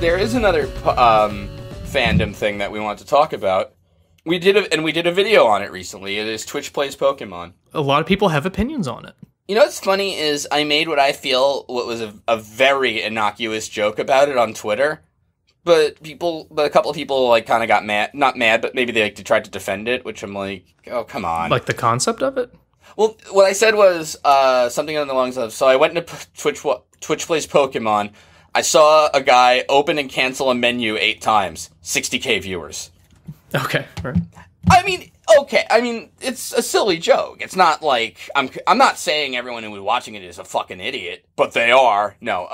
there is another fandom thing that we want to talk about. We did a video on it recently. It is Twitch Plays Pokemon. A lot of people have opinions on it. You know what's funny is I made what what was a very innocuous joke about it on Twitter, but a couple of people like kind of got mad, not mad, but maybe they tried to defend it, which I'm like, oh, come on. Like the concept of it? Well, what I said was something along the lines of, so I went into Twitch Plays Pokemon. I saw a guy open and cancel a menu 8 times. 60K viewers. Okay, right. I mean, it's a silly joke. It's not like, I'm not saying everyone who is watching it is a fucking idiot, but they are. No,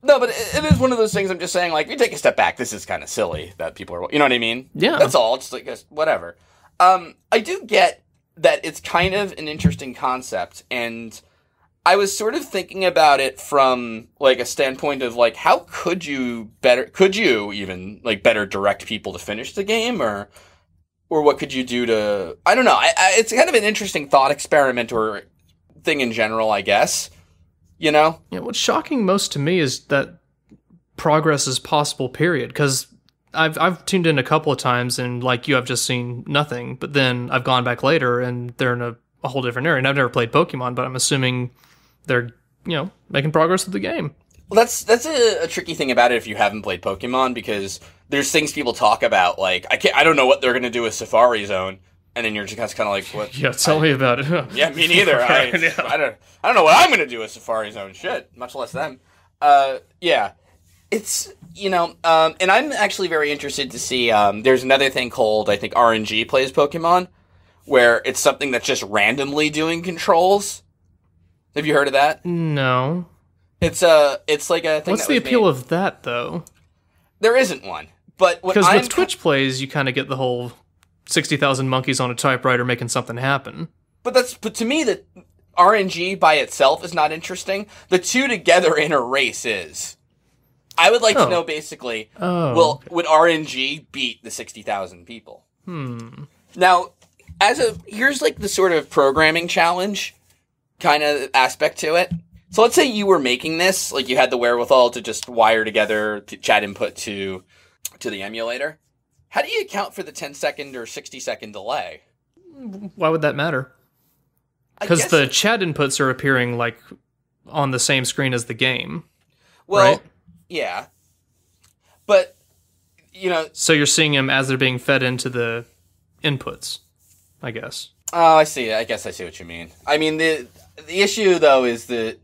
no, but it is one of those things I'm just saying, like, if you take a step back, this is kind of silly that people are, you know what I mean? Yeah. That's all. It's like, whatever. I do get that it's kind of an interesting concept, and I was sort of thinking about it from, like, a standpoint of, like, how could you better direct people to finish the game, or what could you do to, I don't know, it's kind of an interesting thought experiment or thing in general, I guess, you know? Yeah, what's shocking most to me is that progress is possible, period, because I've tuned in a couple of times, and like you, I've just seen nothing, but then I've gone back later, and they're in a whole different area, and I've never played Pokemon, but I'm assuming they're, making progress with the game. Well, that's a tricky thing about it if you haven't played Pokemon, because there's things people talk about, like, I don't know what they're going to do with Safari Zone, and then you're just kind of like, what? Yeah, tell me about it. Yeah, me neither. Right, I don't know what I'm going to do with Safari Zone. Shit, much less them. Yeah. It's, and I'm actually very interested to see, there's another thing called, I think, RNG Plays Pokemon, where it's something that's just randomly doing controls. Have you heard of that? No. It's like a thing. What's the appeal of that, though? There isn't one. But because with Twitch Plays, you kind of get the whole 60,000 monkeys on a typewriter making something happen. But to me, the RNG by itself is not interesting. The two together in a race is. I would like to know, basically, would RNG beat the 60,000 people? Now, here's like the sort of programming challenge kind of aspect to it. So let's say you were making this, like you had the wherewithal to just wire together chat input to the emulator. How do you account for the 10-second or 60-second delay? Why would that matter? Because the chat inputs are appearing like on the same screen as the game. Well, right? Yeah. But, So you're seeing them as they're being fed into the inputs, I guess. Oh, I see. I guess I see what you mean. I mean, the issue, though, is that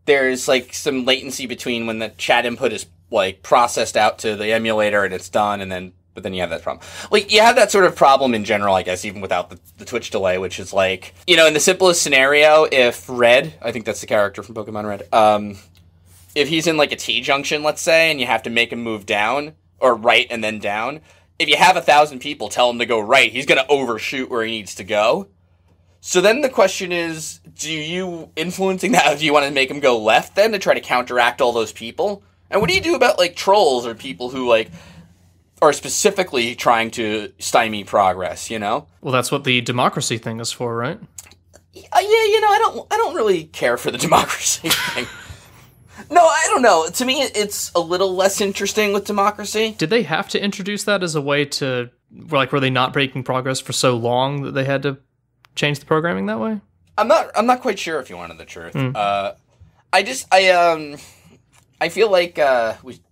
there's, like, some latency between when the chat input is, like, processed out to the emulator and it's done, but then you have that problem. Like, you have that sort of problem in general, I guess, even without the Twitch delay, which is, like, in the simplest scenario, if Red, I think that's the character from Pokemon Red, if he's in, like, a T-junction, let's say, and you have to make him move down, or right and then down, if you have 1,000 people tell him to go right, he's going to overshoot where he needs to go. So then the question is, do you influencing that, do you want to make him go left then to try to counteract all those people? And what do you do about, like, trolls or people who, like, are specifically trying to stymie progress, Well, that's what the democracy thing is for, right? Yeah, I don't really care for the democracy thing. No, I don't know. To me, it's a little less interesting with democracy. Did they have to introduce that as a way to, like, were they not breaking progress for so long that they had to change the programming that way? I'm not quite sure, if you wanted the truth. I feel like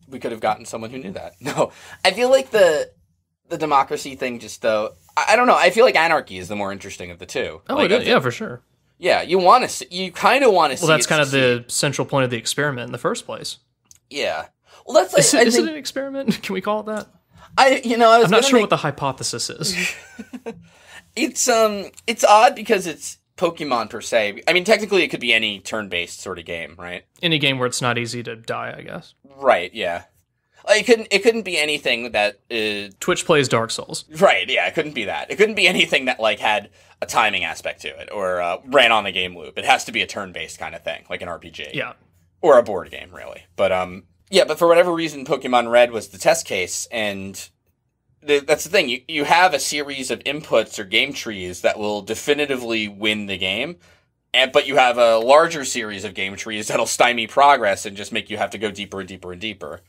we could have gotten someone who knew that. No, I feel like the democracy thing just, though, I don't know. I feel like anarchy is the more interesting of the two. Oh, like, yeah, for sure. Yeah, you kind of want to see. Well, that's kind of the central point of the experiment in the first place. Yeah. Well, that's like, is it an experiment? Can we call it that? I'm not sure what the hypothesis is. It's odd because it's Pokemon per se. I mean, technically, it could be any turn-based sort of game, right? Any game where it's not easy to die, I guess. Right. Yeah. It couldn't be anything that Twitch Plays Dark Souls. Right. Yeah. It couldn't be that. It couldn't be anything that like had a timing aspect to it or ran on the game loop. It has to be a turn-based kind of thing, like an RPG. Yeah. Or a board game, really. But but for whatever reason, Pokemon Red was the test case, and that's the thing. You have a series of inputs or game trees that will definitively win the game, but you have a larger series of game trees that'll stymie progress and just make you have to go deeper and deeper and deeper.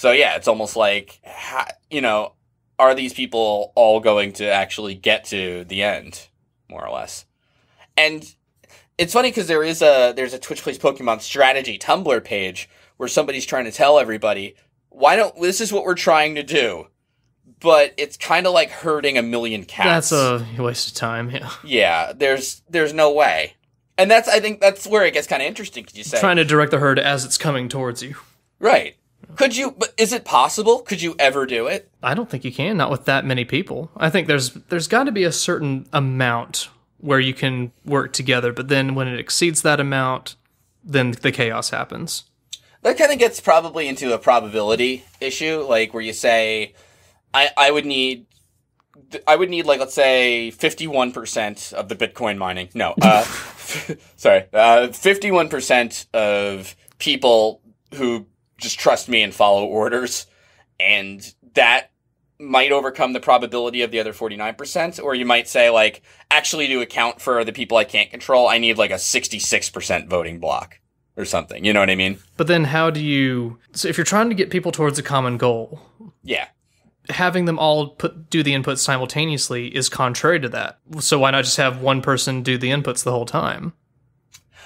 So yeah, it's almost like, are these people all going to actually get to the end, more or less? And it's funny because there's a Twitch Plays Pokemon strategy Tumblr page where somebody's trying to tell everybody, this is what we're trying to do. But it's kind of like herding a million cats. That's a waste of time, yeah. Yeah, there's no way. And I think that's where it gets kind of interesting, because you say... Trying to direct the herd as it's coming towards you. Right. But is it possible? Could you ever do it? I don't think you can, not with that many people. I think there's got to be a certain amount where you can work together, but then when it exceeds that amount, then the chaos happens. That kind of gets probably into a probability issue, like where you say... I would need like, let's say 51% of the Bitcoin mining. No, sorry. 51% of people who just trust me and follow orders. And that might overcome the probability of the other 49%. Or you might say, like, actually to account for the people I can't control, I need like a 66% voting block or something. You know what I mean? But then so if you're trying to get people towards a common goal. Yeah. Having them all do the inputs simultaneously is contrary to that. So why not just have one person do the inputs the whole time?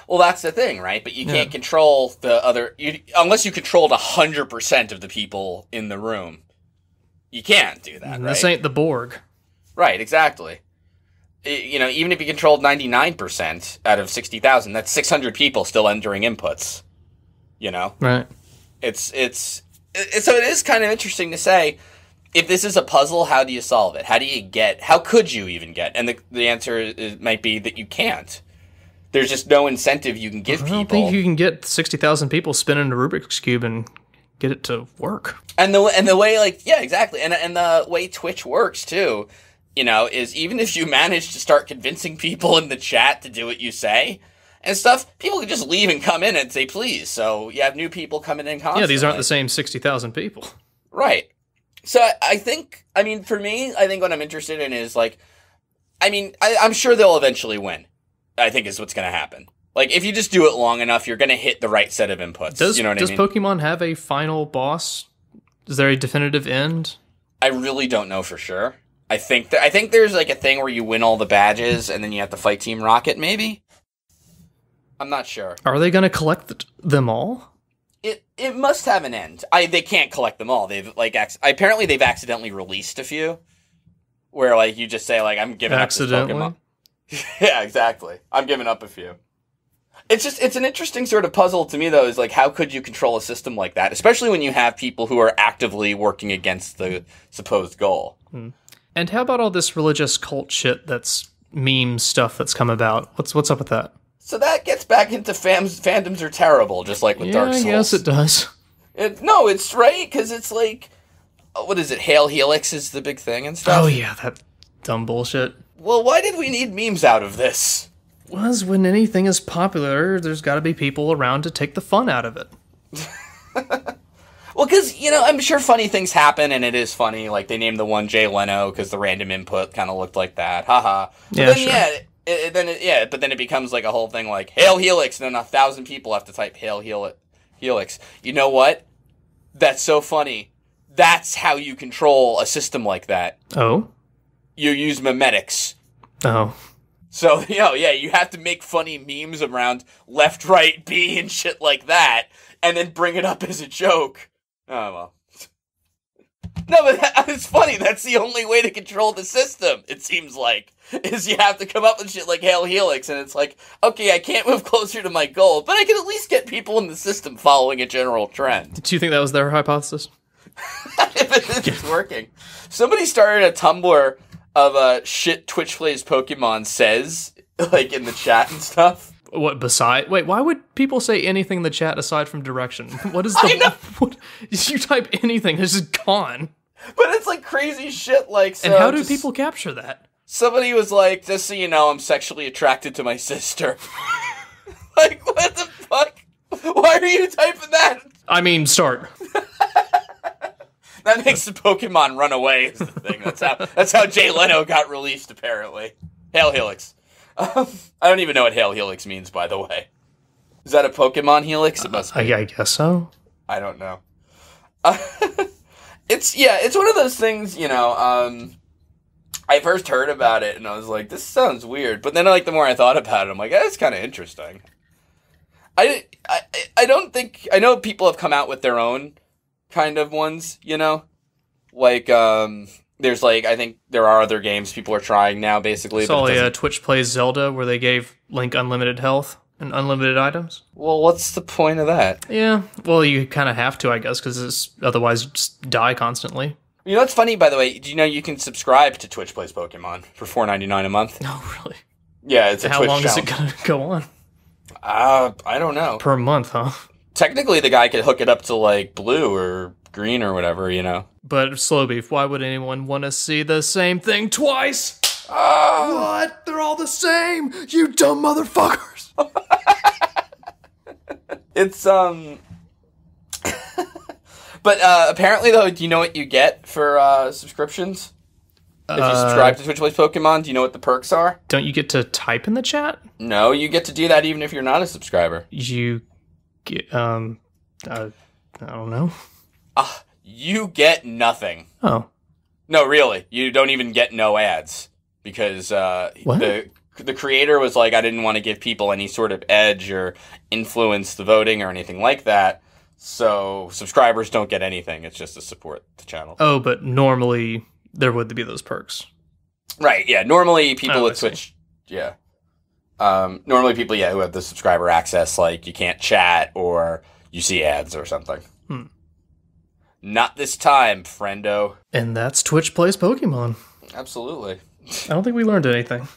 Well, that's the thing, right? But you can't control the other... unless you controlled 100% of the people in the room. You can't do that, right? This ain't the Borg. Right, exactly. Even if you controlled 99% out of 60,000, that's 600 people still entering inputs. Right. So it is kind of interesting to say... If this is a puzzle, how do you solve it? How could you even get? And the answer might be that you can't. There's just no incentive you can give people. I don't think you can get 60,000 people spinning a Rubik's Cube and get it to work. And the way, exactly. And the way Twitch works, too, is even if you manage to start convincing people in the chat to do what you say and stuff, people can just leave and come in and say, please. So you have new people coming in constantly. Yeah, these aren't the same 60,000 people. Right. So for me, I think what I'm interested in is, I'm sure they'll eventually win, I think is what's going to happen. Like, if you just do it long enough, you're going to hit the right set of inputs. Does Does Pokemon have a final boss? Is there a definitive end? I really don't know for sure. I think there's, like, a thing where you win all the badges, and then you have to fight Team Rocket, maybe? I'm not sure. Are they going to collect them all? It must have an end. They can't collect them all. Apparently they've accidentally released a few, where you just say I'm giving up this Pokemon. Yeah, exactly. I'm giving up a few. It's an interesting sort of puzzle to me though. Is how could you control a system like that, especially when you have people who are actively working against the supposed goal. And how about all this religious cult shit that's meme stuff that's come about? What's up with that? So that gets back into fandoms are terrible, just like with Dark Souls. Yeah, I guess it does. No, it's right, because it's what is it, Hail Helix is the big thing and stuff? Oh yeah, that dumb bullshit. Well, why did we need memes out of this? Was when anything is popular, there's got to be people around to take the fun out of it. Well, because, I'm sure funny things happen, and it is funny, they named the one Jay Leno, because the random input kind of looked like that, haha. Yeah, sure. But then it becomes a whole thing Hail Helix, and then 1,000 people have to type Hail Helix. You know what? That's so funny. That's how you control a system like that. Oh? You use memetics. Oh. So, you have to make funny memes around left, right, B, and shit like that, and then bring it up as a joke. Oh, well. No, but it's funny. That's the only way to control the system, it seems like, is you have to come up with shit like Hail Helix, and it's okay, I can't move closer to my goal, but I can at least get people in the system following a general trend. Do you think that was their hypothesis? If it's working. Somebody started a Tumblr of shit Twitch Plays Pokemon says, in the chat and stuff. Wait, why would people say anything in the chat aside from direction? What is the... you type anything, it's just gone. But it's crazy shit so... And how do people capture that? Somebody was just so you know, I'm sexually attracted to my sister. What the fuck? Why are you typing that? I mean, start. That makes the Pokemon run away is the thing. That's how Jay Leno got released, apparently. Hail Helix. I don't even know what Hail Helix means, by the way. Is that a Pokemon Helix? It must be. I guess so. I don't know. It's one of those things, I first heard about it and I was like, this sounds weird. But then the more I thought about it, I'm like, that's kind of interesting. I don't think, I know people have come out with their own kind of ones, there's I think there are other games people are trying now, basically. So Twitch plays Zelda where they gave Link unlimited health and unlimited items. Well, what's the point of that? Yeah, well, you kind of have to, I guess, because otherwise you just die constantly. You know what's funny, by the way? Do you know you can subscribe to Twitch Plays Pokemon for $4.99 a month? Oh, really? Yeah, it's a How Twitch long channel. is it going to go on? I don't know. Per month, huh? Technically, the guy could hook it up to, blue or green or whatever, But, Slow Beef, why would anyone want to see the same thing twice? What? They're all the same, you dumb motherfuckers! It's, But, apparently, though, do you know what you get for, subscriptions? If you subscribe to Twitch Plays Pokemon, do you know what the perks are? Don't you get to type in the chat? No, you get to do that even if you're not a subscriber. You get, I don't know. You get nothing. Oh. No, really. You don't even get no ads. Because, What? the creator was like, I didn't want to give people any sort of edge or influence the voting or anything like that. So, subscribers don't get anything. It's just to support the channel. Oh, but normally there would be those perks. Right, yeah. Normally, people with I see. Twitch... Yeah. Normally, people, who have the subscriber access, you can't chat or you see ads or something. Not this time, friendo. And that's Twitch Plays Pokemon. Absolutely. I don't think we learned anything.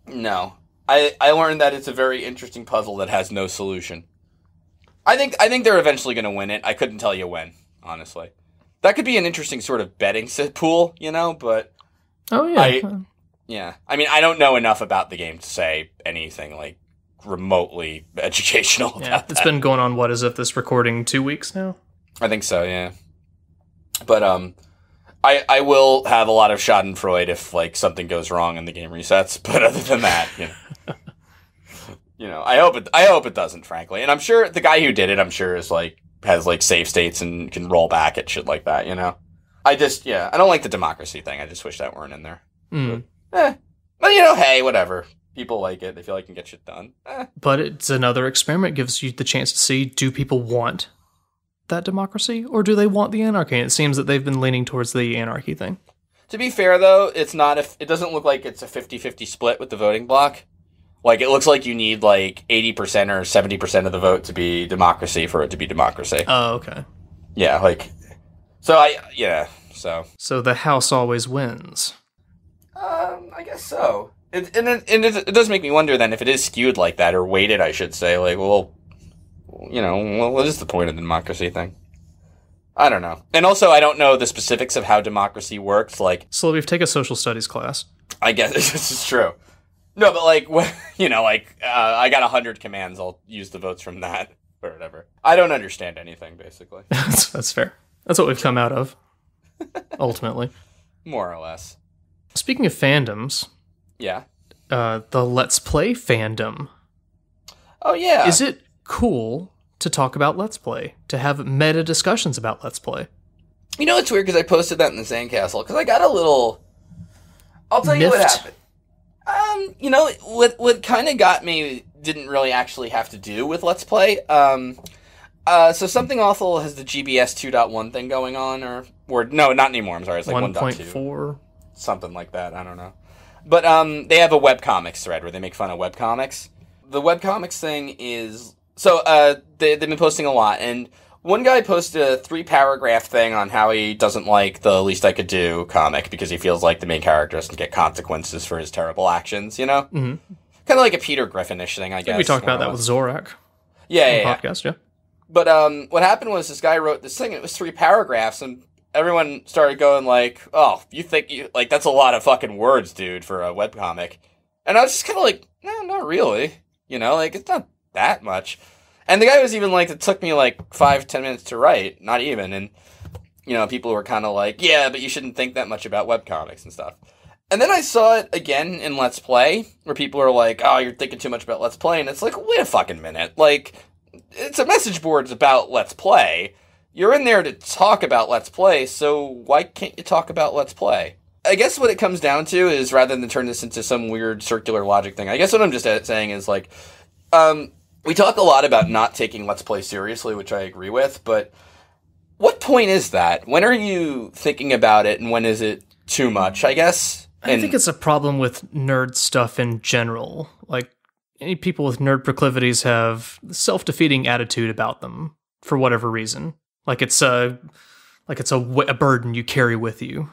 No. I learned that it's a very interesting puzzle that has no solution. I think they're eventually going to win it. I couldn't tell you when, honestly. That could be an interesting sort of betting pool, but... Oh, yeah. Yeah. I mean, I don't know enough about the game to say anything, remotely educational about that. It's been going on, as of this recording, 2 weeks now? I think so, yeah. But, I will have a lot of schadenfreude if, something goes wrong and the game resets, but other than that, I hope it doesn't, frankly. And I'm sure the guy who did it, is, has, save states and can roll back at shit like that, I don't like the democracy thing. I just wish that weren't in there. But, hey, whatever. People like it. They feel like they can get shit done. But it's another experiment. It gives you the chance to see, do people want that democracy, or do they want the anarchy? And it seems that they've been leaning towards the anarchy thing. To be fair, though, it's not. It doesn't look like it's a 50-50 split with the voting block. It looks like you need 80% or 70% of the vote to be democracy for it to be democracy. Oh, okay. Yeah, So the House always wins. I guess so. It does make me wonder then if it is skewed like that or weighted, I should say. What is the point of the democracy thing? I don't know. And also, I don't know the specifics of how democracy works. So we've taken a social studies class. I guess this is true. No, but I got 100 commands. I'll use the votes from that or whatever. I don't understand anything, basically. That's fair. That's what we've come out of, ultimately. More or less. Speaking of fandoms, yeah, the Let's Play fandom. Oh yeah, is it cool to talk about Let's Play, to have meta discussions about Let's Play? It's weird because I posted that in the Sandcastle because I got a little. I'll tell you what happened. What kind of got me didn't really actually have to do with Let's Play. So Something Awful has the GBS 2.1 thing going on, or no, not anymore. I'm sorry, it's 1.4, something like that. I don't know, but they have a webcomics thread where they make fun of webcomics. The webcomics thing is they've been posting a lot, and one guy posted a 3-paragraph thing on how he doesn't like the Least I Could Do comic because he feels like the main character doesn't get consequences for his terrible actions. Mm-hmm. Kind of like a Peter Griffin-ish thing, I guess. We talked about that with Zorak. Yeah. Podcast, yeah. But what happened was this guy wrote this thing, and it was 3 paragraphs, and everyone started going oh, you think that's a lot of fucking words, dude, for a webcomic. And I was just kind of no, not really. It's not that much. And the guy was even it took me 5-10 minutes to write, not even. And, people were kind of yeah, but you shouldn't think that much about webcomics and stuff. And then I saw it again in Let's Play, where people are oh, you're thinking too much about Let's Play. And it's wait a fucking minute. It's a message board about Let's Play. you're in there to talk about Let's Play, so why can't you talk about Let's Play? I guess what it comes down to is, rather than turn this into some weird circular logic thing, I guess what I'm just saying is, like, we talk a lot about not taking Let's Play seriously, which I agree with, but what point is that? When are you thinking about it, and when is it too much, I guess? I think it's a problem with nerd stuff in general. Like, any people with nerd proclivities have a self-defeating attitude about them, for whatever reason. Like it's a burden you carry with you.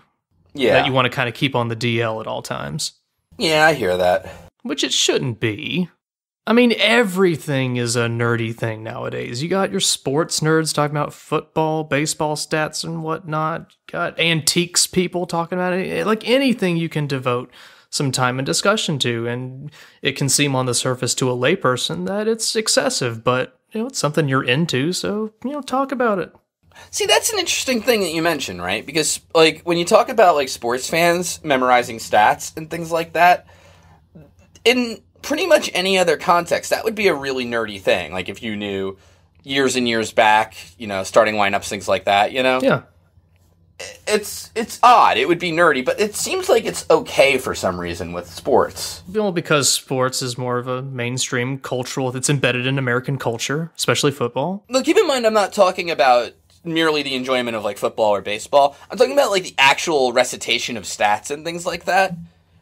Yeah. That you want to kind of keep on the DL at all times. Yeah, I hear that. Which it shouldn't be. I mean, everything is a nerdy thing nowadays. You got your sports nerds talking about football, baseball stats and whatnot. You got antiques people talking about it. Like anything you can devote some time and discussion to. And it can seem on the surface to a layperson that it's excessive, but it's something you're into, so, talk about it. See, that's an interesting thing that you mentioned, right? Because, like, when you talk about, like, sports fans memorizing stats and things like that, in pretty much any other context, that would be a really nerdy thing. Like, if you knew years and years back, starting lineups, things like that, Yeah. It's odd. It would be nerdy, but it seems like it's okay for some reason with sports. Well, because sports is more of a mainstream cultural, it's embedded in American culture, especially football. Look, keep in mind, I'm not talking about merely the enjoyment of, like, football or baseball. I'm talking about, like, the actual recitation of stats and things like that.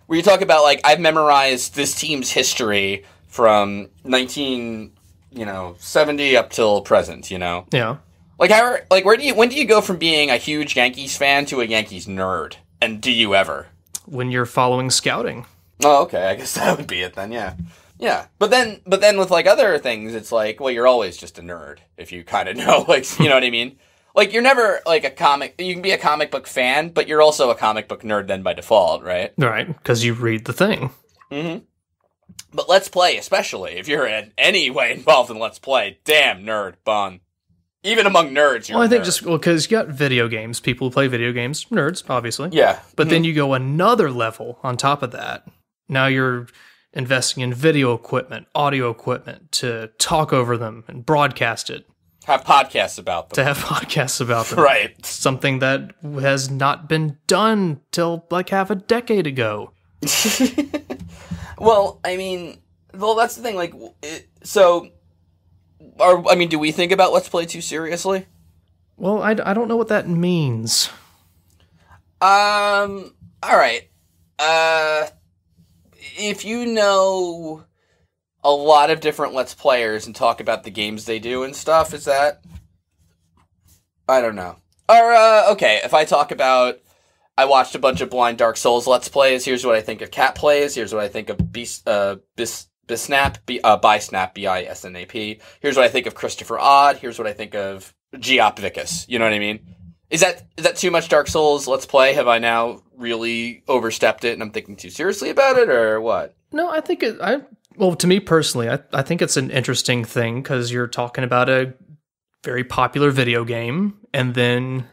Where you talk about, like, I've memorized this team's history from 1970 up till present, Yeah. Like, when do you go from being a huge Yankees fan to a Yankees nerd? And do you ever? When you're following scouting. Oh, okay. I guess that would be it then, yeah. Yeah. But then with, like, other things, it's like, well, you're always just a nerd, if you kind of know, like, you know what I mean? Like, you're never, like, you can be a comic book fan, but you're also a comic book nerd then by default, right? Right, because you read the thing. Mm-hmm. But Let's Play, especially, if you're in any way involved in Let's Play, damn nerd, bun. Even among nerds, you're I think nerd. because you got video games, people who play video games, nerds, obviously. Yeah. But then you go another level on top of that. Now you're investing in video equipment, audio equipment to talk over them and broadcast it. Have podcasts about them. To have podcasts about them. Right. Something that has not been done till like half a decade ago. Well, I mean, that's the thing, like, do we think about Let's Play too seriously? Well, I don't know what that means. Alright. If you know a lot of different Let's Players and talk about the games they do and stuff, is that... I don't know. Or, okay, if I talk about... I watched a bunch of blind Dark Souls Let's Plays, here's what I think of Cat Plays, here's what I think of Bisnap, Bisnap, here's what I think of Christopher Odd, here's what I think of Geop Vicus, you know what I mean? Is that too much Dark Souls Let's Play? Have I now really overstepped it and I'm thinking too seriously about it, or what? No, I think well, to me personally, I think it's an interesting thing because you're talking about a very popular video game, and then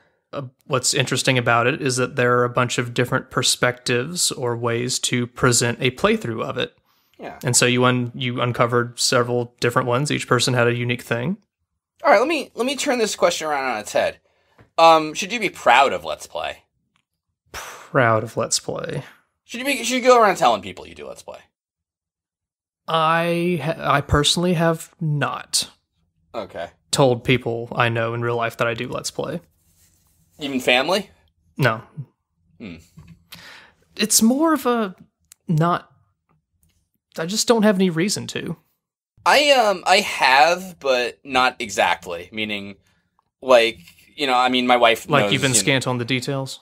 what's interesting about it is that there are a bunch of different perspectives or ways to present a playthrough of it. Yeah. And so you uncovered several different ones. Each person had a unique thing. All right, let me turn this question around on its head. Should you be proud of Let's Play? Proud of Let's Play. Should you go around telling people you do Let's Play? I personally have not Okay. told people I know in real life that I do Let's Play. Even family? No. It's more of a not... I just don't have any reason to. I have, but not exactly. Meaning, like, I mean, my wife knows... Like you've been scant on the details?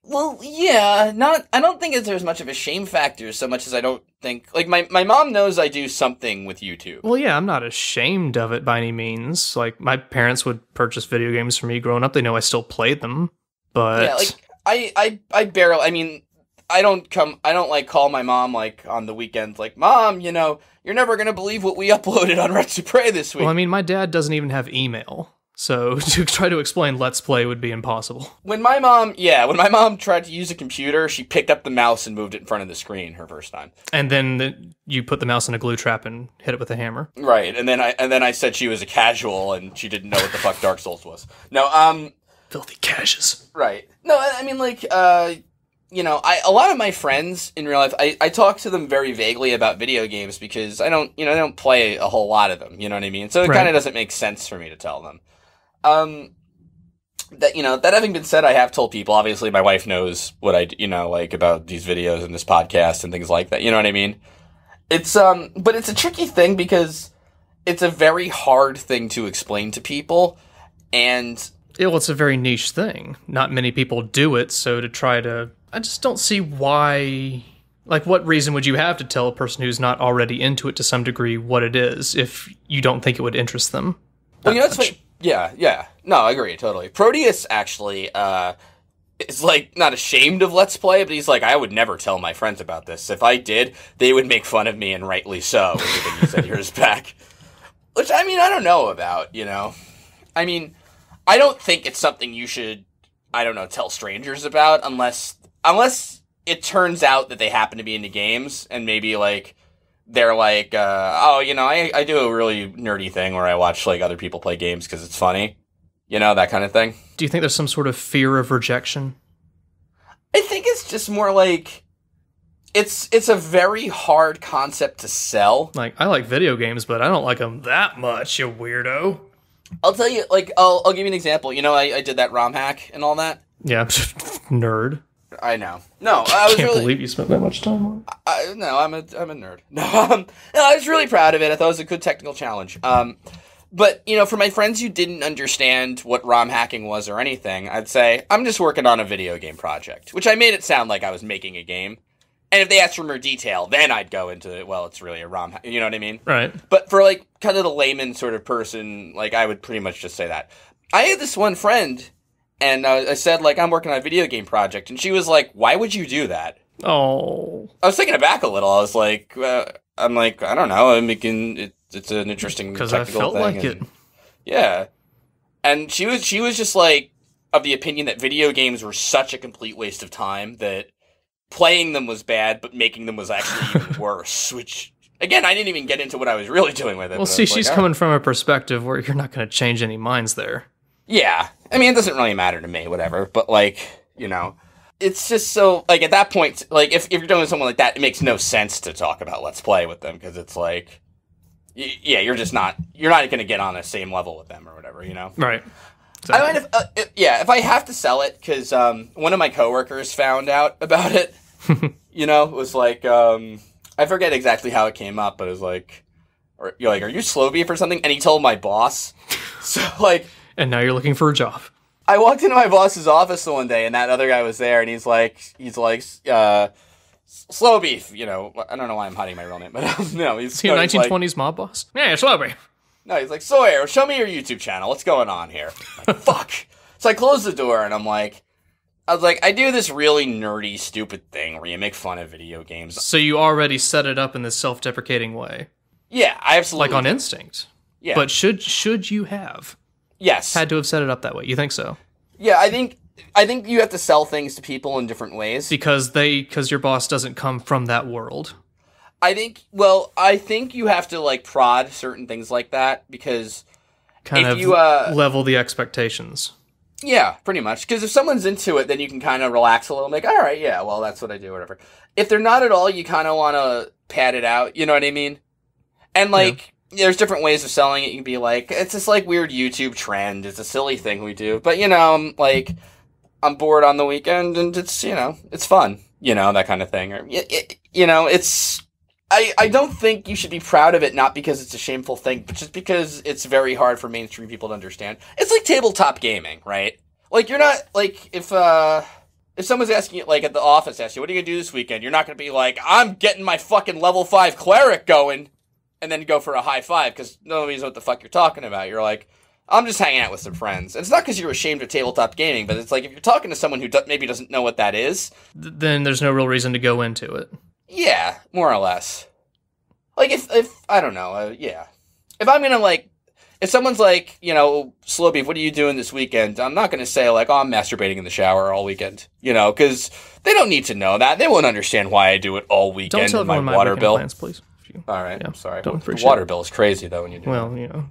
Well, yeah, I don't think there's much of a shame factor so much as I don't think... Like, my mom knows I do something with YouTube. Well, yeah, I'm not ashamed of it by any means. Like, my parents would purchase video games for me growing up. They know I still played them, but... Yeah, like, I barely... I mean, I don't call my mom, like, on the weekends, like, Mom, you're never gonna believe what we uploaded on retsupurae this week. Well, I mean, my dad doesn't even have email. So to try to explain Let's Play would be impossible. When my mom tried to use a computer, she picked up the mouse and moved it in front of the screen her first time. And then you put the mouse in a glue trap and hit it with a hammer. Right, and then I said she was a casual and she didn't know what the fuck Dark Souls was. No, filthy caches. Right. No, I mean, like, a lot of my friends in real life, I talk to them very vaguely about video games because I don't play a whole lot of them, you know what I mean? So it kind of doesn't make sense for me to tell them. That having been said, I have told people, obviously my wife knows what I, like about these videos and this podcast and things like that, you know what I mean? It's, but it's a tricky thing because it's a very hard thing to explain to people, and... Well, it's a very niche thing. Not many people do it, so I just don't see why... Like, what reason would you have to tell a person who's not already into it to some degree what it is if you don't think it would interest them? Well, it's like... Yeah. No, I agree, totally. Proteus actually, is, like, not ashamed of Let's Play, but he's like, I would never tell my friends about this. If I did, they would make fun of me, and rightly so, was the thing he said years back. Which, I mean, I don't know about, I mean, I don't think it's something you should, tell strangers about, unless it turns out that they happen to be into games, and maybe, like... They're like, I do a really nerdy thing where I watch, like, other people play games because it's funny. That kind of thing. Do you think there's some sort of fear of rejection? I think it's just more like, it's a very hard concept to sell. Like, I like video games, but I don't like them that much, you weirdo. I'll tell you, like, I'll give you an example. I did that ROM hack and all that. Yeah, nerd. I know. No, I was can't believe you spent that much time on it. No, I'm a nerd. No, I was really proud of it. I thought it was a good technical challenge. But for my friends who didn't understand what ROM hacking was or anything, I'd say I'm just working on a video game project, which I made it sound like I was making a game. And if they asked for more detail, then I'd go into it. Well, it's really a ROM hack. You know what I mean? Right. But for like kind of the layman sort of person, like I would pretty much just say that. I had this one friend. And I said, like, I'm working on a video game project. And she was like, why would you do that? Oh. I was taken aback a little. I was like, I don't know. I'm making it's an interesting technical thing. Because I felt like it. Yeah. And she was just like, of the opinion that video games were such a complete waste of time that playing them was bad, but making them was actually even worse. Which, again, I didn't even get into what I was really doing with it. Well, see, she's coming from a perspective where you're not going to change any minds there. Yeah. I mean, it doesn't really matter to me, whatever. But, like, it's just so, like, at that point, like, if you're doing something like that, it makes no sense to talk about Let's Play with them, because it's like, you're not going to get on the same level with them or whatever, Right. Exactly. I don't mind if I have to sell it, because one of my coworkers found out about it, it was like, I forget exactly how it came up, but it was like, are you slow beef or something? And he told my boss. So, like... And now you're looking for a job. I walked into my boss's office the one day, and that other guy was there, and he's like, slow beef, I don't know why I'm hiding my real name, but no, he's... Is he a 1920s mob boss? Yeah, slow beef. No, he's like, Sawyer, show me your YouTube channel, what's going on here? Like, fuck. So I closed the door, and I was like, I do this really nerdy, stupid thing where you make fun of video games. So you already set it up in this self-deprecating way? Yeah, I absolutely... Like on instinct? Yeah. But should you have... Yes. Had to have set it up that way. You think so? Yeah, I think you have to sell things to people in different ways. Because your boss doesn't come from that world. I think you have to, like, prod certain things like that, because kind of level the expectations. Yeah, pretty much. Because if someone's into it, then you can kind of relax a little and be like, all right, yeah, well, that's what I do, whatever. If they're not at all, you kind of want to pad it out, you know what I mean? And, like... Yeah. There's different ways of selling it. You can be like, it's this, like, weird YouTube trend. It's a silly thing we do. But, I'm bored on the weekend, and it's, it's fun. That kind of thing. Or, it's... I don't think you should be proud of it, not because it's a shameful thing, but just because it's very hard for mainstream people to understand. It's like tabletop gaming, right? Like, you're not, like, if someone's asking you, like, at the office, asks you, what are you gonna do this weekend? You're not gonna be like, I'm getting my fucking level 5 cleric going, and then go for a high five, because nobody knows what the fuck you're talking about. You're like, I'm just hanging out with some friends. And it's not because you're ashamed of tabletop gaming, but it's like, if you're talking to someone who maybe doesn't know what that is... Then there's no real reason to go into it. Yeah, more or less. Like, if I don't know, yeah. If I'm gonna, like... if someone's like, Slow Beef, what are you doing this weekend? I'm not going to say like, oh, I'm masturbating in the shower all weekend, because they don't need to know that. They won't understand why I do it all weekend. Don't tell in my everyone my water weekend bill. plans, please. All right, I'm sorry. Don't The appreciate water bill is crazy though when you do Well, that.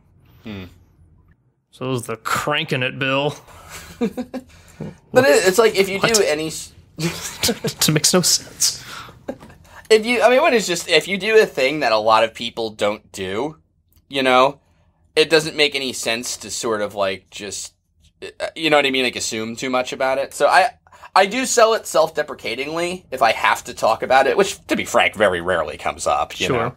So is the cranking it bill. But it's like if you do any... It makes no sense. If you do a thing that a lot of people don't do, it doesn't make any sense to sort of like just, you know what I mean? Like assume too much about it. So I do sell it self-deprecatingly if I have to talk about it, which to be frank, very rarely comes up, you know?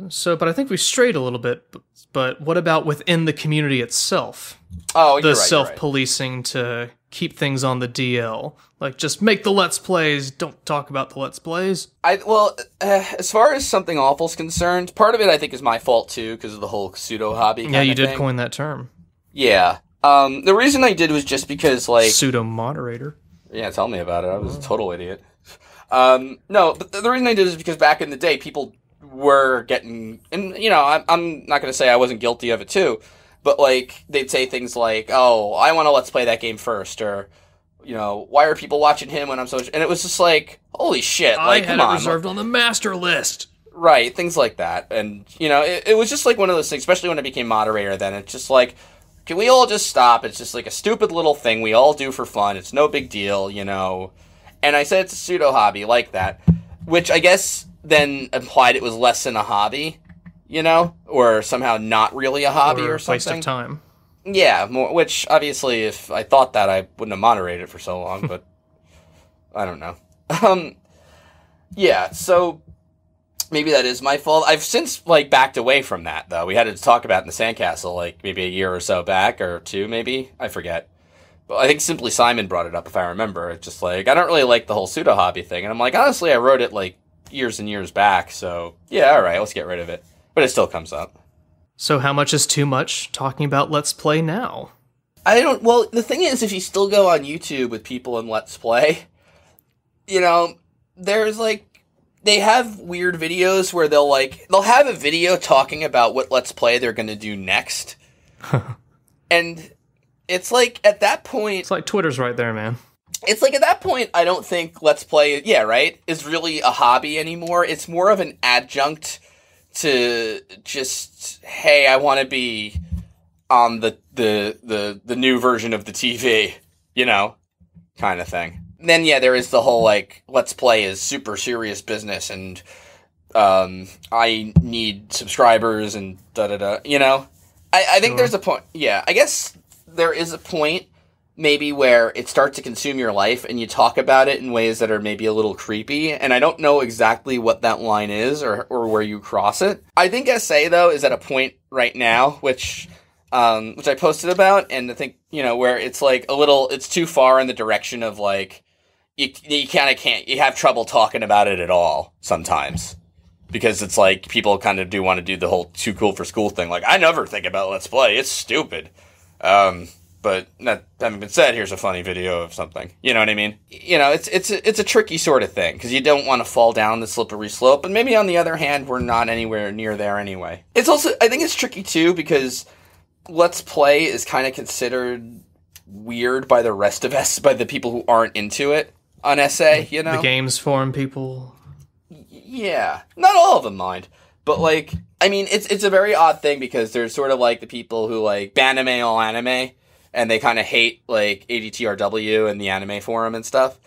So, but I think we strayed a little bit, but what about within the community itself? Oh, you're the right, self-policing to keep things on the DL. Like, just make the Let's Plays, don't talk about the Let's Plays. As far as Something Awful's concerned, part of it I think is my fault too, because of the whole pseudo-hobby Yeah, you did thing. coin that term. Yeah. The reason I did was just because, like... Pseudo-moderator. Yeah, tell me about it. I was a total idiot. No, but the reason I did is because back in the day, people were getting... And, I'm not going to say I wasn't guilty of it too, but, like, they'd say things like, oh, I want to Let's Play that game first, or... why are people watching him when I'm so... And it was just like, holy shit, like, come on. I had it reserved on the master list. Right, things like that. And, it was just like one of those things, especially when I became moderator then. It's just like, can we all just stop? It's just like a stupid little thing we all do for fun. It's no big deal, And I said it's a pseudo-hobby like that, which I guess then implied it was less than a hobby, Or somehow not really a hobby or something. Waste of time. Yeah, more, which obviously if I thought that I wouldn't have moderated it for so long, but I don't know. Yeah, so maybe that is my fault. I've since backed away from that though. We had to talk about it in the Sandcastle maybe a year or so back or two maybe. I forget. But I think Simply Simon brought it up if I remember. It's just I don't really like the whole pseudo hobby thing. And I'm like, honestly, I wrote it years and years back, so yeah, alright, let's get rid of it. But it still comes up. So how much is too much talking about Let's Play now? Well, the thing is, if you still go on YouTube with people in Let's Play, there's they have weird videos where they'll have a video talking about what Let's Play they're going to do next. And it's at that point... It's like Twitter's right there, man. It's at that point, I don't think Let's Play, is really a hobby anymore. It's more of an adjunct to just, hey, I want to be on the new version of the TV, kind of thing. Then, there is the whole, Let's Play is super serious business, and I need subscribers, and da-da-da, I think there's a point, I guess there is a point, maybe, where it starts to consume your life, and you talk about it in ways that are maybe a little creepy, and I don't know exactly what that line is, or where you cross it. I think SA, though, is at a point right now, which I posted about, and I think, where it's it's too far in the direction of, you kind of can't, you have trouble talking about it at all, sometimes. Because it's people kind of do want to do the whole too cool for school thing. I never think about Let's Play, it's stupid. But that having been said, here's a funny video of something. You know what I mean? It's a tricky sort of thing, because you don't want to fall down the slippery slope, but maybe on the other hand, we're not anywhere near there anyway. It's also, I think it's tricky too, because Let's Play is kind of considered weird by the rest of us, by the people who aren't into it on SA, The games forum people. Yeah. Not all of them mind. But, it's a very odd thing, because there's sort of, the people who, banime all anime, and they kind of hate, ADTRW and the anime forum and stuff.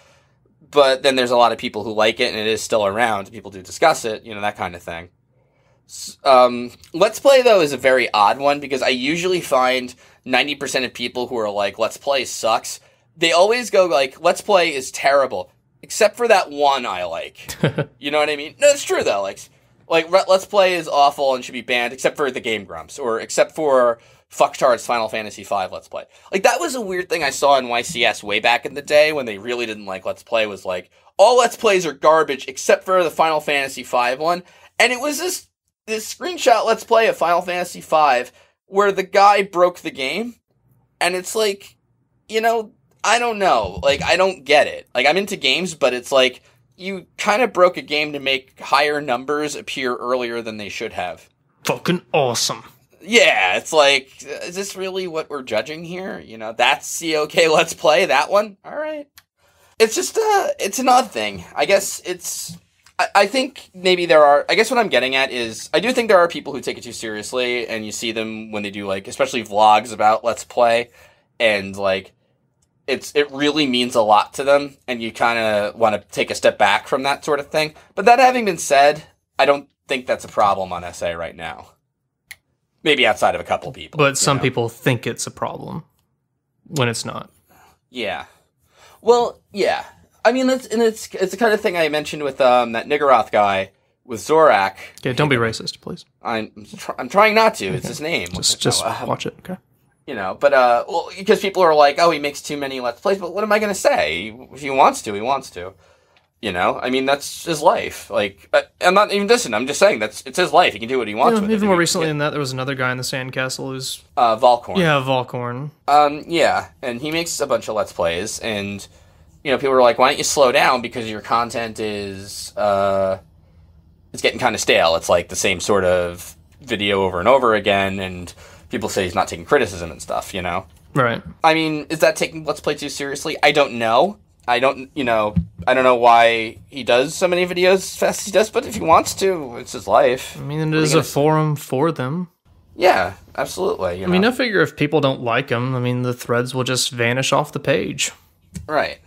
But then there's a lot of people who like it, and it is still around. People do discuss it, that kind of thing. Let's Play, though, is a very odd one, because I usually find 90% of people who are Let's Play sucks, they always go, Let's Play is terrible, except for that one I like. You know what I mean? No, it's true, though. Let's Play is awful and should be banned, except for the Game Grumps, or except for Fucktard's Final Fantasy V Let's Play. That was a weird thing I saw in YCS way back in the day, when they really didn't like Let's Play, was all Let's Plays are garbage, except for the Final Fantasy V one. And it was this screenshot Let's Play of Final Fantasy V, where the guy broke the game, and it's I don't know. I don't get it. I'm into games, but it's you kind of broke a game to make higher numbers appear earlier than they should have. Fucking awesome. Yeah, it's like, is this really what we're judging here? You know, that's the okay, let's play that one. All right. It's just, it's an odd thing. I guess I think maybe I guess what I'm getting at is, I do think there are people who take it too seriously, and you see them when they do, like, especially vlogs about Let's Play, and, like, it really means a lot to them, and you kind of want to take a step back from that sort of thing. But that having been said, I don't think that's a problem on SA right now. Maybe outside of a couple people. But some people think it's a problem when it's not. Yeah. Well, yeah. I mean, it's the kind of thing I mentioned with that Niggeroth guy with Zorak. Yeah, don't be racist, please. I'm trying not to. It's his name. Just watch it, okay? You know, but well, because people are like, oh, he makes too many Let's Plays. But what am I going to say? If he wants to, he wants to. You know, I mean, that's his life. Like, I'm not even dissing. I'm just saying it's his life. He can do what he wants with it. Even more recently than that, there was another guy in the Sandcastle who's Volcorn. Yeah, Volcorn. Yeah, and he makes a bunch of Let's Plays, and you know, people are like, why don't you slow down because your content is it's getting kind of stale. It's like the same sort of video over and over again, and people say he's not taking criticism and stuff. You know, right? I mean, is that taking Let's Play too seriously? I don't know. I don't know why he does so many videos as fast as he does, but if he wants to, it's his life. I mean, it is a forum for them. Yeah, absolutely. I mean, I figure if people don't like him, I mean, the threads will just vanish off the page. Right.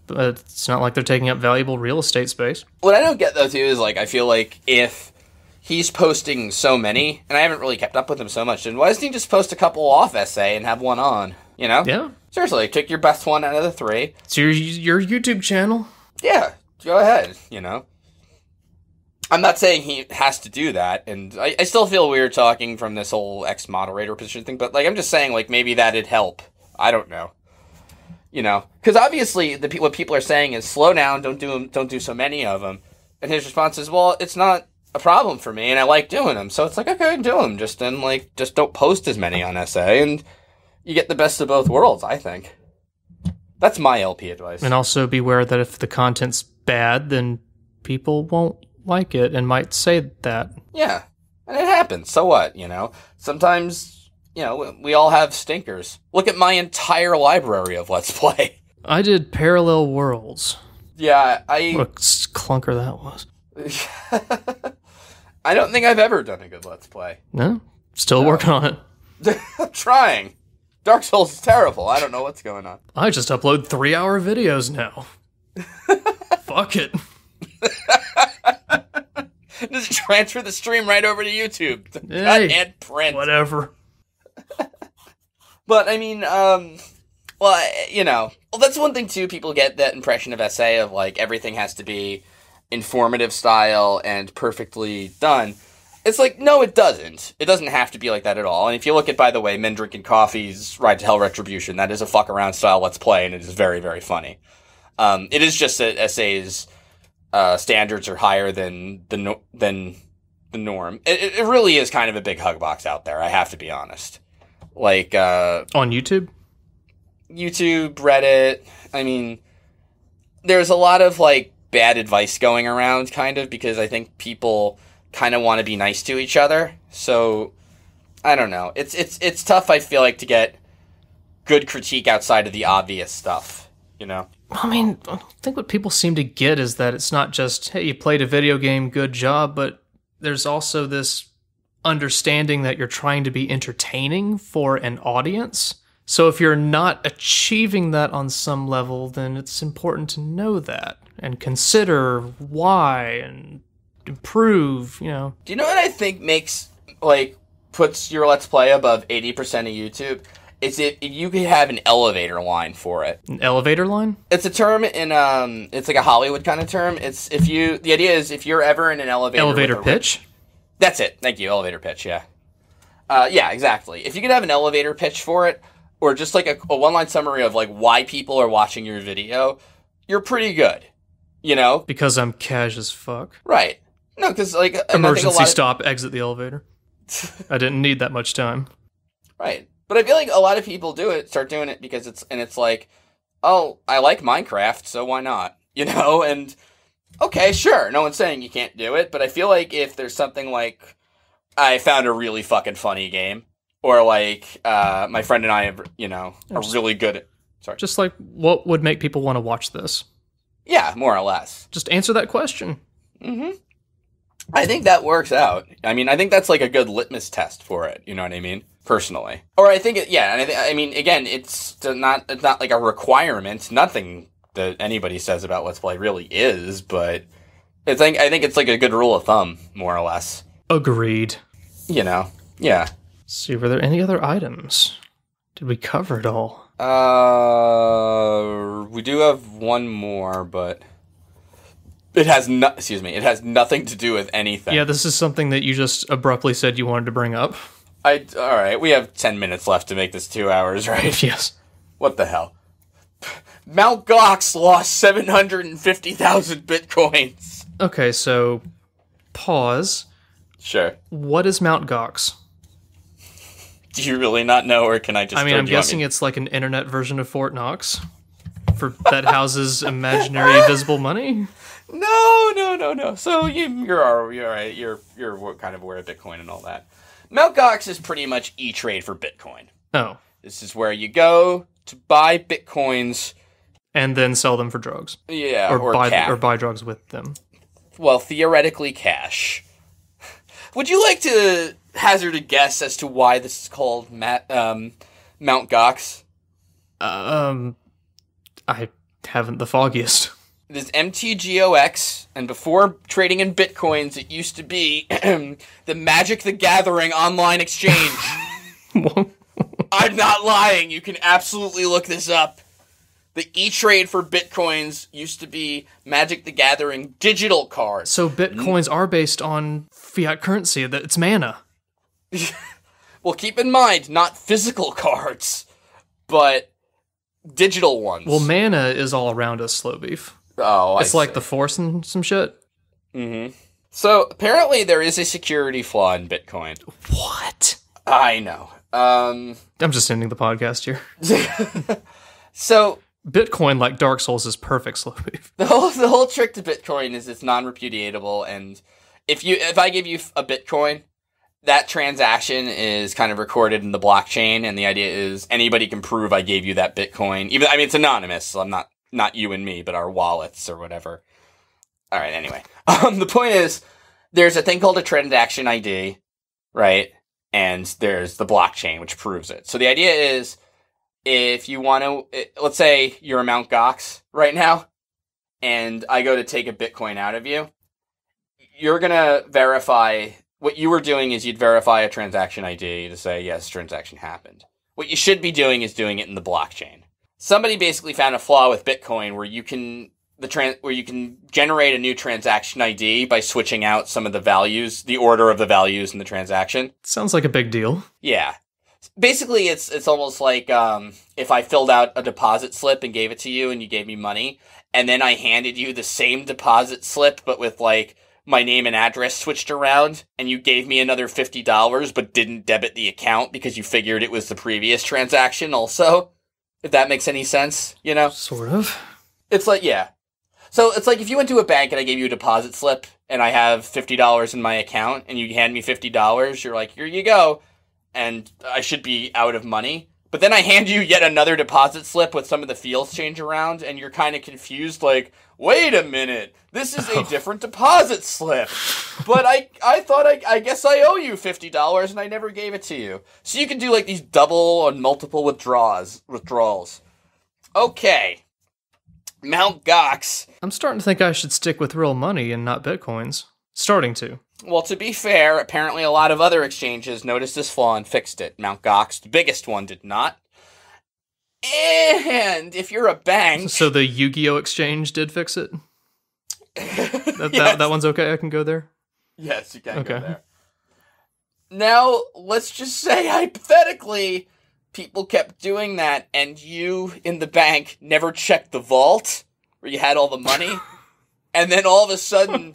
But it's not like they're taking up valuable real estate space. What I don't get, though, too, is, like, I feel like if he's posting so many, and I haven't really kept up with him so much, then why doesn't he just post a couple off SA and have one on, you know? Yeah. Seriously, take your best one out of the 3. It's your YouTube channel. Yeah, go ahead, you know? I'm not saying he has to do that, and I still feel weird talking from this whole ex-moderator position thing, but, like, I'm just saying, like, maybe that'd help. I don't know. You know? Because obviously, what people are saying is, slow down, don't do so many of them. And his response is, well, it's not a problem for me, and I like doing them, so it's like, okay, do them, just don't post as many on SA, and you get the best of both worlds, I think. That's my LP advice. And also beware that if the content's bad, then people won't like it and might say that. Yeah, and it happens. So what, you know? Sometimes, you know, we all have stinkers. Look at my entire library of Let's Play. I did Parallel Worlds. Yeah, What a clunker that was. I don't think I've ever done a good Let's Play. No? Still working on it. I'm trying. Dark Souls is terrible. I don't know what's going on. I just upload 3-hour videos now. Fuck it. Just transfer the stream right over to YouTube. Cut and print. Whatever. But, I mean, well, you know, that's one thing, too. People get that impression of SA of, like, everything has to be informative style and perfectly done. It's like, no, it doesn't. It doesn't have to be like that at all. And if you look at, by the way, Men Drinking Coffee's Ride to Hell Retribution, that is a fuck-around style Let's Play, and it is very, very funny. It is just that SA's standards are higher than the norm. It really is kind of a big hug box out there, I have to be honest. Like, on YouTube? YouTube, Reddit, I mean, there's a lot of, like, bad advice going around, kind of, because I think people kind of want to be nice to each other. So, I don't know. It's tough, I feel like, to get good critique outside of the obvious stuff, you know? I mean, I think what people seem to get is that it's not just, hey, you played a video game, good job, but there's also this understanding that you're trying to be entertaining for an audience. So if you're not achieving that on some level, then it's important to know that and consider why and improve, you know. Do you know what I think puts your Let's Play above 80% of YouTube? Is if you could have an elevator line for it. An elevator line? It's a term in, it's like a Hollywood kind of term. The idea is if you're ever in an elevator. Elevator pitch? That's it. Thank you. Elevator pitch, yeah. Yeah, exactly. If you could have an elevator pitch for it, or just like a one-line summary of like why people are watching your video, you're pretty good. You know? Because I'm cash as fuck. Right. No, because like... Emergency stop, exit the elevator. I didn't need that much time. Right. But I feel like a lot of people start doing it because it's like, oh, I like Minecraft, so why not? You know? And, okay, sure, no one's saying you can't do it, but I feel like if there's something like I found a really fucking funny game. Or like, my friend and I, are really good at... Sorry. Just like, what would make people want to watch this? Yeah, more or less. Just answer that question. Mm-hmm. I think that works out. I mean, I think that's like a good litmus test for it. You know what I mean? Personally. Or I think, again, it's not like a requirement. Nothing that anybody says about Let's Play really is, but I think it's like a good rule of thumb, more or less. Agreed. Yeah. Let's see, were there any other items? Did we cover it all? We do have one more, but it has nothing to do with anything. Yeah, this is something that you just abruptly said you wanted to bring up. Alright, we have 10 minutes left to make this 2 hours, right? Yes. What the hell? Mount Gox lost 750,000 bitcoins. Okay, so pause. Sure. What is Mount Gox? Do you really not know, or can I just... I'm guessing it's like an internet version of Fort Knox that houses imaginary visible money? No. So you're all right. You're kind of aware of Bitcoin and all that. Mount Gox is pretty much E-Trade for Bitcoin. Oh. This is where you go to buy Bitcoins... And then sell them for drugs. Yeah, or buy drugs with them. Well, theoretically cash. Would you like to hazard a guess as to why this is called Mount Gox? I haven't the foggiest. It is MTGOX, and before trading in Bitcoins, it used to be the Magic the Gathering online exchange. I'm not lying. You can absolutely look this up. The E-Trade for Bitcoins used to be Magic the Gathering digital cards. So Bitcoins are based on fiat currency. That it's mana. Well, keep in mind, not physical cards, but digital ones. Well, mana is all around us, Slow Beef. Oh, it's like the Force and some shit. Mm-hmm. So, apparently there is a security flaw in Bitcoin. What? I know. I'm just ending the podcast here. So... Bitcoin, like Dark Souls, is perfect, Slow Beef. The whole trick to Bitcoin is it's non-repudiatable, and if I give you a Bitcoin, that transaction is kind of recorded in the blockchain, and the idea is anybody can prove I gave you that Bitcoin. It's anonymous, so I'm not you and me, but our wallets or whatever. All right, anyway. The point is, there's a thing called a transaction ID, right? And there's the blockchain, which proves it. So the idea is, if you want to, let's say you're a Mount Gox right now, and I go to take a Bitcoin out of you, you're going to verify, what you were doing is you'd verify a transaction ID to say, yes, transaction happened. What you should be doing is doing it in the blockchain. Somebody basically found a flaw with Bitcoin where you can generate a new transaction ID by switching out some of the values, the order of the values in the transaction. Sounds like a big deal. Yeah. Basically, it's almost like if I filled out a deposit slip and gave it to you and you gave me money, and then I handed you the same deposit slip but with, like, my name and address switched around, and you gave me another $50 but didn't debit the account because you figured it was the previous transaction also, if that makes any sense, you know? Sort of. It's like, yeah. So it's like if you went to a bank and I gave you a deposit slip and I have $50 in my account and you hand me $50, you're like, here you go. And I should be out of money. But then I hand you yet another deposit slip with some of the fields change around, and you're kind of confused, like, wait a minute, this is a different deposit slip. But I thought I guess I owe you $50, and I never gave it to you. So you can do, like, these double and multiple withdrawals. Okay. Mount Gox. I'm starting to think I should stick with real money and not Bitcoins. Starting to. Well, to be fair, apparently a lot of other exchanges noticed this flaw and fixed it. Mount Gox, the biggest one, did not. And if you're a bank... So the Yu-Gi-Oh! Exchange did fix it? Yes. That one's okay? I can go there? Yes, you can go there. Now, let's just say, hypothetically, people kept doing that, and you, in the bank, never checked the vault, where you had all the money, and then all of a sudden...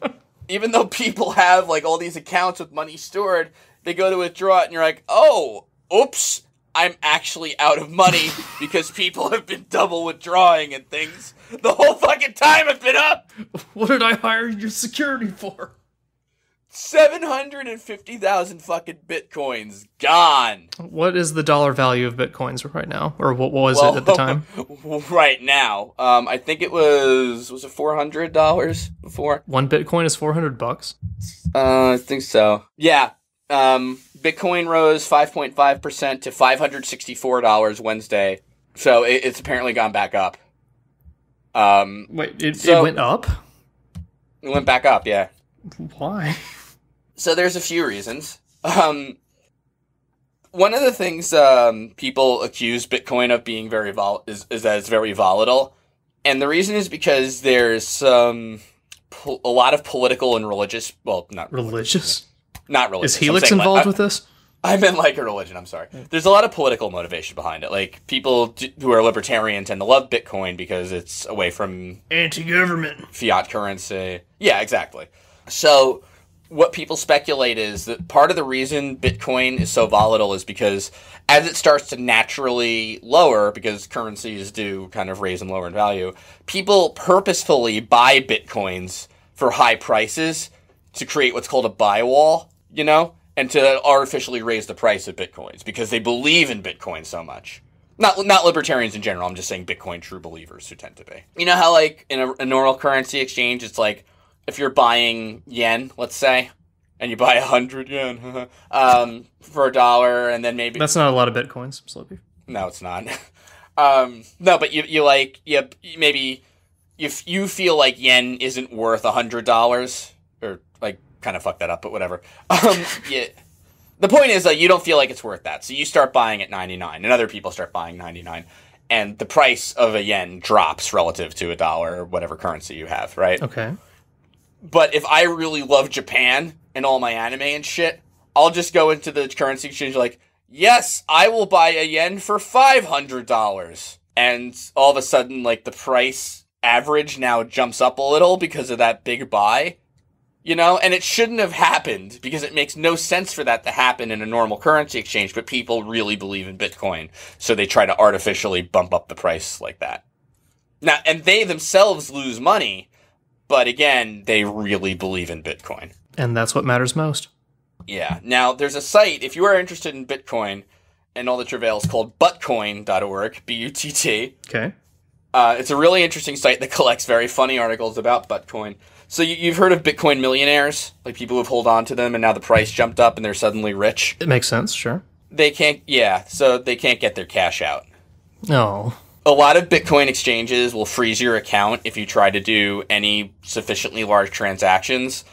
Even though people have, like, all these accounts with money stored, they go to withdraw it, and you're like, oh, oops, I'm actually out of money because people have been double withdrawing and things the whole fucking time I've been up. What did I hire your security for? 750,000 fucking bitcoins gone. What is the dollar value of bitcoins right now? Or what was it at the time? Right now. I think it was it $400 before? One bitcoin is $400? I think so. Yeah. Bitcoin rose 5.5% to $564 Wednesday. So it's apparently gone back up. Wait, it went up? It went back up, yeah. Why? So there's a few reasons. One of the things people accuse Bitcoin of being very is that it's very volatile. And the reason is because there's a lot of political and religious... Well, not religious. Not religious. Is Helix involved with this? I meant like a religion, I'm sorry. There's a lot of political motivation behind it. Like, people who are libertarian tend to love Bitcoin because it's away from... anti-government. Fiat currency. Yeah, exactly. So what people speculate is that part of the reason Bitcoin is so volatile is because as it starts to naturally lower, because currencies do kind of raise and lower in value, people purposefully buy Bitcoins for high prices to create what's called a buy wall, you know, and to artificially raise the price of Bitcoins because they believe in Bitcoin so much. Not libertarians in general, I'm just saying Bitcoin true believers who tend to be. You know how, like, in a normal currency exchange, it's like, if you're buying yen, let's say, and you buy 100 yen for $1, and then maybe... That's not a lot of bitcoins, Slippy. No, it's not. No, but maybe if you feel like yen isn't worth $100, or, like, kind of fuck that up, but whatever. Yeah. The point is, like, you don't feel like it's worth that, so you start buying at 99, and other people start buying 99, and the price of a yen drops relative to $1 or whatever currency you have, right? Okay. But if I really love Japan and all my anime and shit, I'll just go into the currency exchange like, yes, I will buy a yen for $500. And all of a sudden, like, the price average now jumps up a little because of that big buy, you know? And it shouldn't have happened because it makes no sense for that to happen in a normal currency exchange, but people really believe in Bitcoin, so they try to artificially bump up the price like that. Now, and they themselves lose money, but again, they really believe in Bitcoin. And that's what matters most. Yeah. Now, there's a site, if you are interested in Bitcoin and all the travails, called buttcoin.org, B-U-T-T. Okay. It's a really interesting site that collects very funny articles about Bitcoin. So you've heard of Bitcoin millionaires? Like, people who've held on to them and now the price jumped up and they're suddenly rich? It makes sense, sure. So they can't get their cash out. No. A lot of Bitcoin exchanges will freeze your account if you try to do any sufficiently large transactions.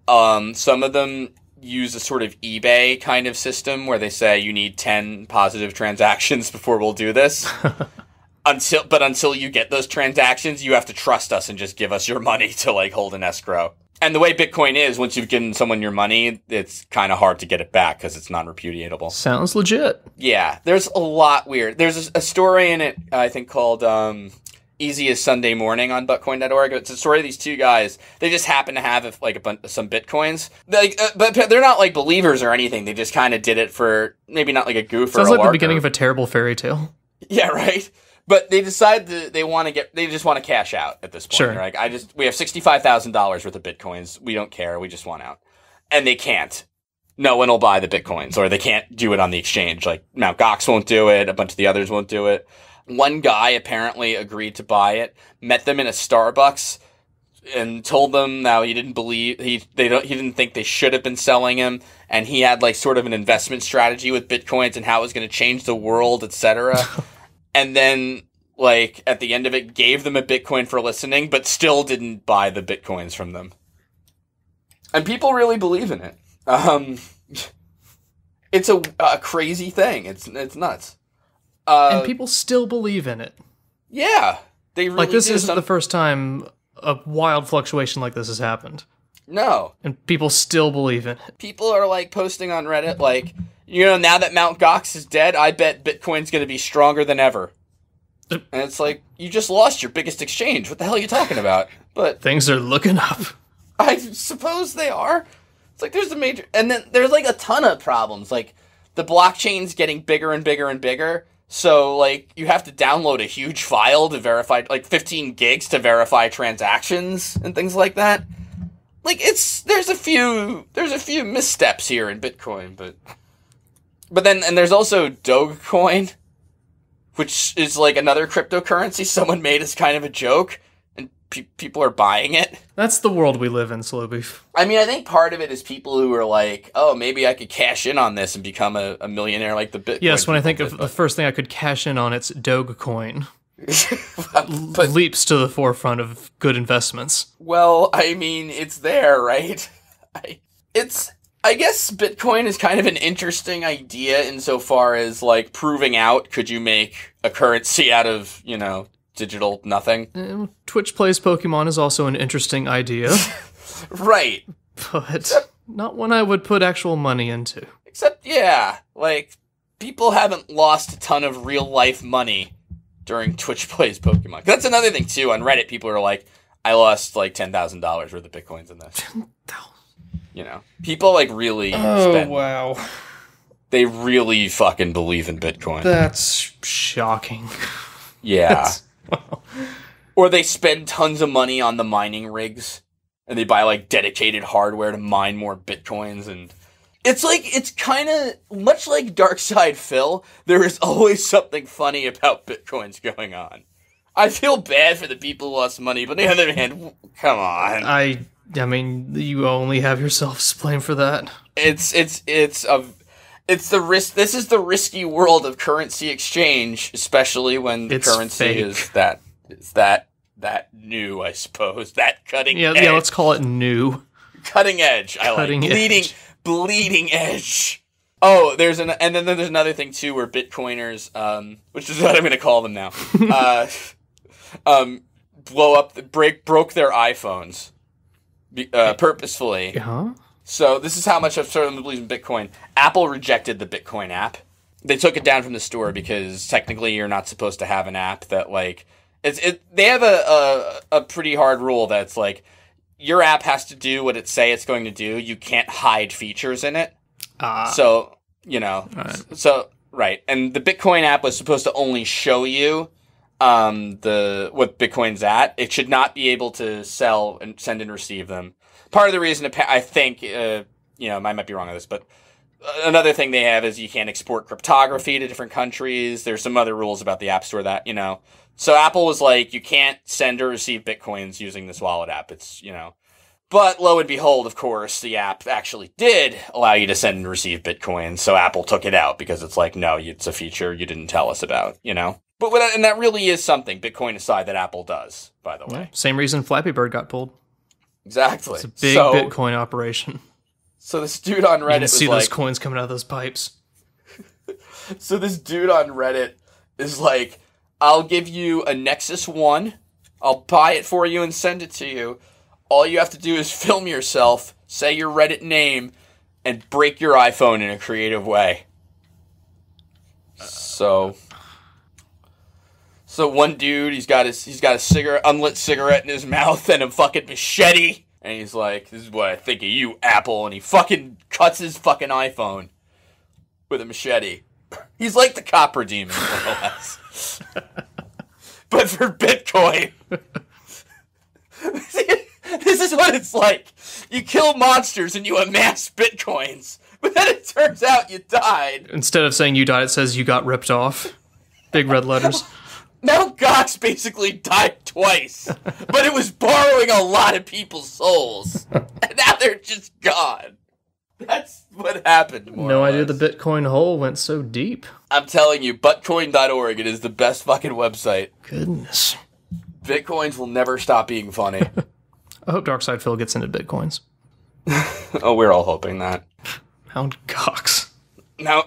Some of them use a sort of eBay kind of system where they say you need 10 positive transactions before we'll do this. Until you get those transactions, you have to trust us and just give us your money to, like, hold an escrow. And the way Bitcoin is, once you've given someone your money, it's kind of hard to get it back because it's non-repudiatable. Sounds legit. Yeah, there's a lot weird. There's a story in it, I think, called Easy as Sunday Morning on buttcoin.org. It's a story of these two guys. They just happen to have, like, some Bitcoins. But they're not, like, believers or anything. They just kind of did it for maybe not, like, a goof or a Sounds like lark the beginning of a terrible fairy tale. Yeah, right? But they decide that they just want to cash out at this point. Sure. Like, we have $65,000 worth of Bitcoins. We don't care. We just want out. And they can't. No one will buy the Bitcoins, or they can't do it on the exchange. Like, Mount Gox won't do it. A bunch of the others won't do it. One guy apparently agreed to buy it, met them in a Starbucks, and told them now he didn't believe, he didn't think they should have been selling him, and he had, like, sort of an investment strategy with Bitcoins and how it was going to change the world, etc. And then, like, at the end of it, gave them a Bitcoin for listening, but still didn't buy the Bitcoins from them. And people really believe in it. It's a crazy thing. It's nuts. And people still believe in it. Yeah. They really like, this do. isn't the first time a wild fluctuation like this has happened. No. And people still believe in it. People are, like, posting on Reddit, like, you know, now that Mount Gox is dead, I bet Bitcoin's going to be stronger than ever. And it's like, you just lost your biggest exchange. What the hell are you talking about? But things are looking up. I suppose they are. It's like, there's a major... And then there's, like, a ton of problems. Like, the blockchain's getting bigger and bigger and bigger. So, like, you have to download a huge file to verify, like, 15 gigs to verify transactions and things like that. like, there's a few missteps here in Bitcoin, but then, and there's also Dogecoin, which is like another cryptocurrency someone made as kind of a joke, and people are buying it. That's the world we live in, Slow Beef. I mean, I think part of it is people who are like, oh, maybe I could cash in on this and become a millionaire like the Bitcoin. Yes, when I think of the first thing I could cash in on, it's Dogecoin. But leaps to the forefront of good investments. Well, I mean, it's there, right? I guess Bitcoin is kind of an interesting idea insofar as, like, proving out, could you make a currency out of, digital nothing? Twitch plays Pokemon is also an interesting idea. Right. But not one I would put actual money into. Except, yeah, like, people haven't lost a ton of real-life money during Twitch plays Pokemon. That's another thing, too. On Reddit, people are like, I lost, like, $10,000 worth of Bitcoins in this. People, like, really spend. Wow. They really fucking believe in Bitcoin. That's shocking. Yeah. Or they spend tons of money on the mining rigs, and they buy, like, dedicated hardware to mine more Bitcoins, and it's kind of, much like Darkside Phil, there is always something funny about Bitcoins going on. I feel bad for the people who lost money, but on the other hand, come on. I mean, you only have yourselves to blame for that. It's the risk. This is the risky world of currency exchange, especially when the currency is that new, I suppose, that cutting edge. Yeah, let's call it new. Cutting edge. Bleeding edge. Oh, and then there's another thing too, where Bitcoiners, which is what I'm going to call them now, broke their iPhones, purposefully. Huh? So this is how much I've started to believe in Bitcoin. Apple rejected the Bitcoin app. They took it down from the store because technically you're not supposed to have an app that, like, they have a pretty hard rule that's like, your app has to do what it say it's going to do. You can't hide features in it. So, right. And the Bitcoin app was supposed to only show you what Bitcoin's at. It should not be able to sell and send and receive them. Part of the reason, I think, I might be wrong on this, but another thing they have is you can't export cryptography to different countries. There's some other rules about the app store that, So Apple was like, you can't send or receive Bitcoins using this wallet app. It's, But lo and behold, of course, the app actually did allow you to send and receive Bitcoins. So Apple took it out because it's like, no, it's a feature you didn't tell us about, But and that really is something, Bitcoin aside, that Apple does, by the way. Same reason Flappy Bird got pulled. Exactly. It's a big Bitcoin operation. So this dude on Reddit you can see those coins coming out of those pipes. So this dude on Reddit is like, I'll give you a Nexus 1. I'll buy it for you and send it to you. All you have to do is film yourself, say your Reddit name, and break your iPhone in a creative way. So one dude, he's got a unlit cigarette in his mouth and a fucking machete. And he's like, this is what I think of you, Apple. And he fucking cuts his fucking iPhone with a machete. He's like the copper demon, more or less. But for Bitcoin. This is what it's like. You kill monsters and you amass Bitcoins. But then it turns out you died. Instead of saying you died, it says you got ripped off. Big red letters. Mount Gox basically died twice, but it was borrowing a lot of people's souls. And now they're just gone. That's what happened, more No or idea less. the Bitcoin hole went so deep. I'm telling you, buttcoin.org, it is the best fucking website. Goodness. Bitcoins will never stop being funny. I hope Darkside Phil gets into Bitcoins. Oh, we're all hoping that. Mount Gox.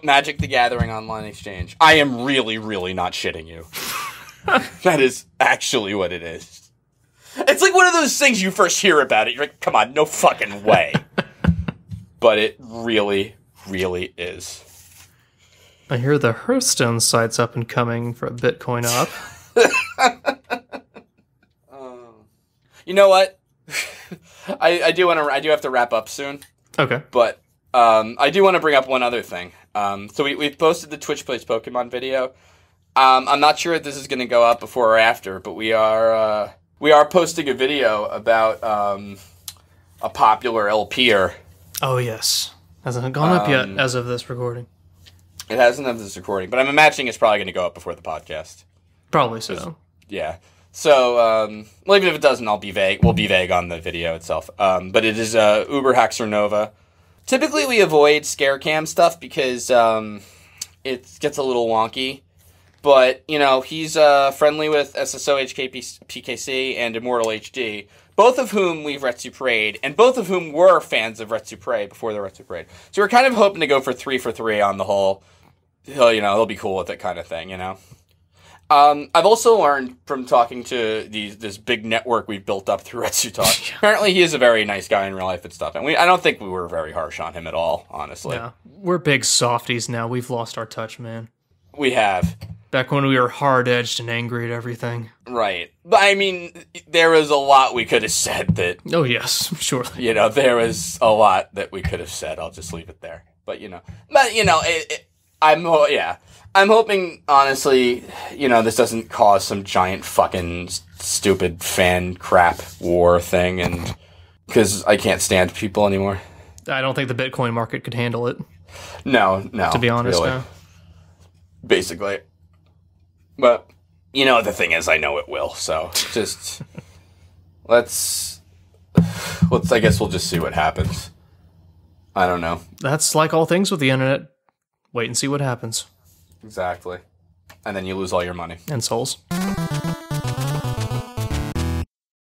Magic the Gathering online exchange. I am really, really not shitting you. That is actually what it is. It's like one of those things you first hear about it. You're like, come on, no fucking way. But it really, really is. I hear the Hearthstone site's up and coming for a Bitcoin up. You know what? I do have to wrap up soon. Okay. But I do want to bring up one other thing. So we've posted the Twitch Plays Pokemon video. I'm not sure if this is going to go up before or after, but we are posting a video about a popular LPer. Oh, yes. Hasn't gone up yet as of this recording. It hasn't of this recording, but I'm imagining it's probably going to go up before the podcast. Probably so. Yeah. So, well, even if it doesn't, I'll be vague. We'll be vague on the video itself. But it is Uber Haxor Nova. Typically, we avoid scare cam stuff because it gets a little wonky. But, you know, he's friendly with SSO PKC and Immortal HD, both of whom we've retsupuraed, and both of whom were fans of retsupurae before the retsupuraed. So we're kind of hoping to go for 3 for 3 on the whole. He'll be cool with it kind of thing, you know. I've also learned from talking to this big network we've built up through Retsutalk. Apparently, he is a very nice guy in real life and stuff. And I don't think we were very harsh on him at all, honestly. Yeah, we're big softies now. We've lost our touch, man. We have. Back when we were hard-edged and angry at everything. Right. But, I mean, there was a lot we could have said that... Oh, yes, surely. You know, there was a lot that we could have said. I'll just leave it there. But, I'm hoping, honestly, this doesn't cause some giant fucking stupid fan crap war thing, and because I can't stand people anymore. I don't think the Bitcoin market could handle it. No. To be honest, really. no. Basically. But, the thing is, I know it will, so just, let's, I guess we'll just see what happens. I don't know. That's like all things with the internet. Wait and see what happens. Exactly. And then you lose all your money. And souls.